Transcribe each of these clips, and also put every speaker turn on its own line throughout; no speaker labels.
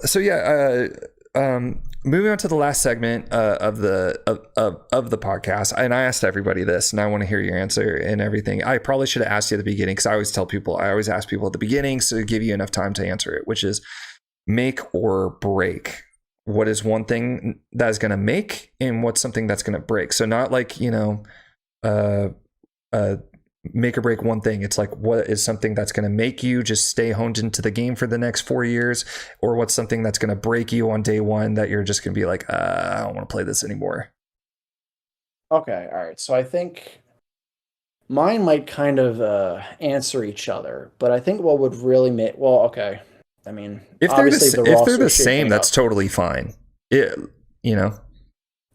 So yeah, moving on to the last segment of the podcast, and I asked everybody this, and I want to hear your answer and everything. I probably should have asked you at the beginning because I always ask people at the beginning, so to give you enough time to answer it, which is make or break. What is one thing that is going to make, and what's something that's going to break? So not like uh, make or break one thing. It's like, what is something that's going to make you just stay honed into the game for the next 4 years, or what's something that's going to break you on day one that you're just going to be like, I don't want to play this anymore.
Okay, all right. So I think mine might kind of answer each other, but I think what would really make okay. I mean, obviously the
If they're
roster
the
is
same,
shaping
that's
up.
totally fine. It, you know,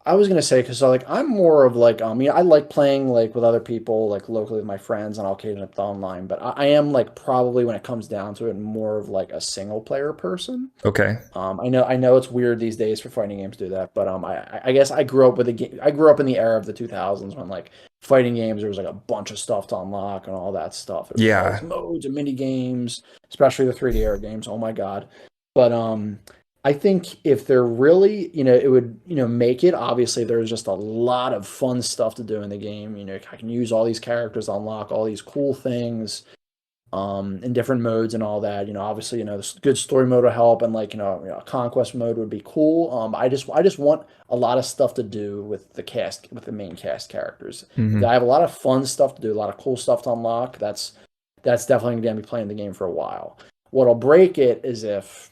I was gonna say because like I'm more of like I like playing like with other people like locally with my friends and I'll occasionally play online, but I am like probably when it comes down to it more of like a single player person.
okay,
I know it's weird these days for fighting games to do that, but I guess I grew up with a game. I grew up in the era of the 2000s when like fighting games there was like a bunch of stuff to unlock and all that stuff. There was all
yeah,
these modes and mini games, especially the 3D era games. Oh my god! But I think if they're really, it would, make it. Obviously, there's just a lot of fun stuff to do in the game. I can use all these characters to unlock all these cool things in different modes and all that. Obviously, this good story mode will help, and like a conquest mode would be cool. I just want a lot of stuff to do with the main cast characters. If
hmm
I have a lot of fun stuff to do, a lot of cool stuff to unlock, that's definitely going to be playing the game for a while. What'll break it is if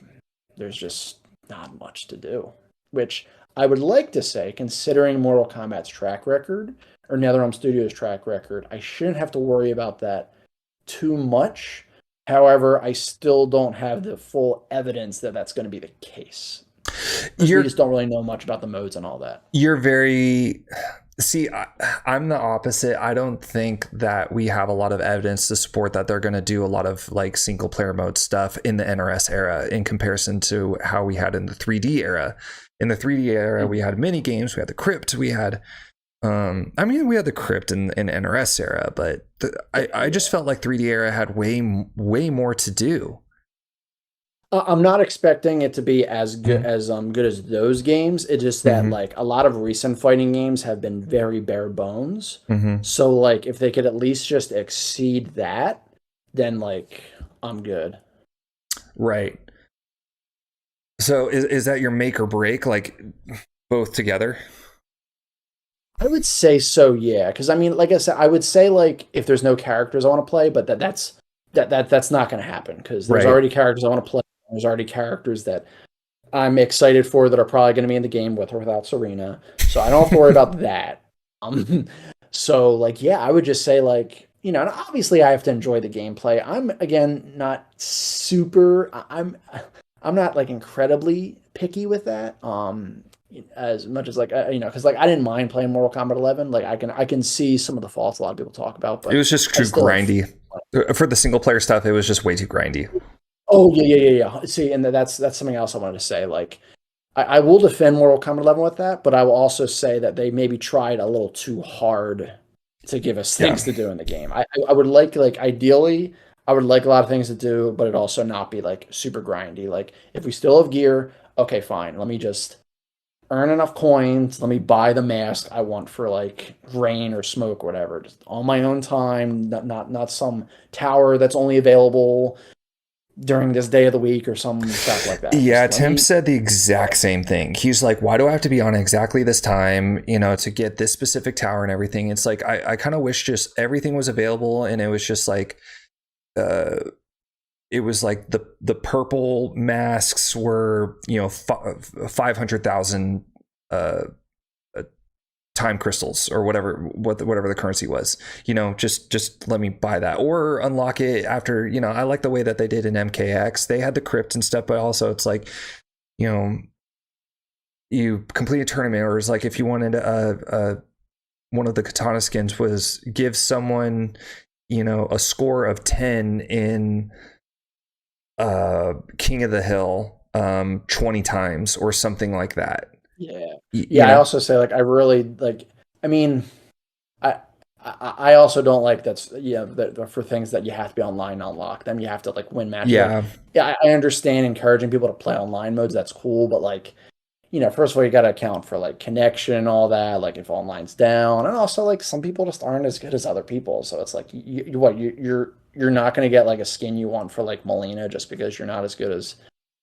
there's just not much to do, which I would like to say, considering Mortal Kombat's track record or NetherRealm Studios' track record, I shouldn't have to worry about that too much. However, I still don't have the full evidence that that's going to be the case because we
you're
just don't really know much about the modes and all that.
you're very see I'm the opposite. I don't think that we have a lot of evidence to support that they're going to do a lot of like single player mode stuff in the NRS era in comparison to how we had in the 3D era. In the 3D era we had mini games, we had the crypt, we had we had the crypt in NRS era, but I just
Yeah.
felt like 3D era had way more to do.
I'm not expecting it to be as good
Mm-hmm.
as good as those games. It's just that
Mm-hmm.
like a lot of recent fighting games have been very bare bones.
Mm-hmm.
So like if they could at least just exceed that, then like I'm good.
Right. So is that your make or break, like both together?
I would say so, yeah. Because I mean, like I said, I would say like if there's no characters I want to play, but that's not going to happen because there's
Right.
already characters I want to play. There's already characters that I'm excited for that are probably going to be in the game with or without Serena. So I don't have to worry about that. Um, so like, yeah, I would just say like, and obviously I have to enjoy the gameplay. I'm again not super. I'm not like incredibly picky with that. As much as like because like I didn't mind playing Mortal Kombat 11. Like I can see some of the faults a lot of people talk about,
It
but
was just
I
too
still
grindy. For the single player stuff, it was just way too grindy.
oh yeah. See, and that's something else I wanted to say. Like I will defend Mortal Kombat 11 with that, but I will also say that they maybe tried a little too hard to give us
Yeah.
things to do in the game. I would like ideally I would like a lot of things to do, but it also not be like super grindy. Like if we still have gear, okay, fine. Let me just earn enough coins. Let me buy the mask I want for like rain or smoke or whatever, just on my own time. Not some tower that's only available during this day of the week or some crap like that.
Yeah,
Just let
Tim
me.
said the exact same thing. He's like, why do I have to be on exactly this time, to get this specific tower and everything? It's like, I kind of wish just everything was available and it was just like, uh, it was like the purple masks were, 500,000 uh, uh, time crystals or whatever the currency was. Just let me buy that or unlock it after. I like the way that they did in MKX. They had the crypt and stuff, but also it's like, you know you complete a tournament, or it's like if you wanted one of the katana skins was give someone a score of 10 in King of the Hill 20 times or something like that.
Yeah.
you
Yeah, I
know
also say like I really like I mean I I also don't like that's that for things that you have to be online to unlock them. You have to like win matches. Like,
Yeah.
yeah, I understand encouraging people to play online modes. That's cool, but like first of all, you got to account for like connection and all that. Like if online's down, and also like some people just aren't as good as other people. So it's like you're not going to get like a skin you want for like Molina just because you're not as good as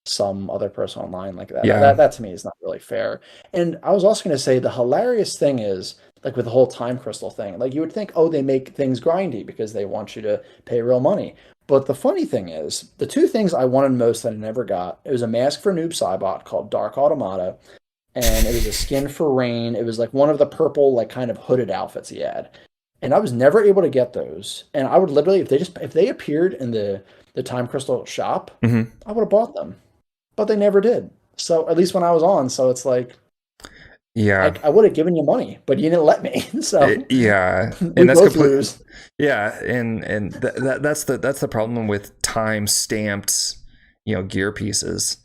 some other person online like that.
Yeah.
That to me is not really fair. And I was also going to say the hilarious thing is like with the whole time crystal thing, like you would think, oh, they make things grindy because they want you to pay real money. But the funny thing is, the two things I wanted most that I never got, it was a mask for Noob Saibot called Dark Automata, and it was a skin for Rain. It was like one of the purple, like kind of hooded outfits he had. And I was never able to get those. And I would literally, if they appeared in the Time Crystal shop,
Hmm.
I would have bought them. But they never did. So at least when I was on, so it's like
Yeah.
I would have given you money, but you didn't let me. So
Yeah.
we
And that's
both
complete.
lose.
Yeah, and that's the problem with time stamped, gear pieces.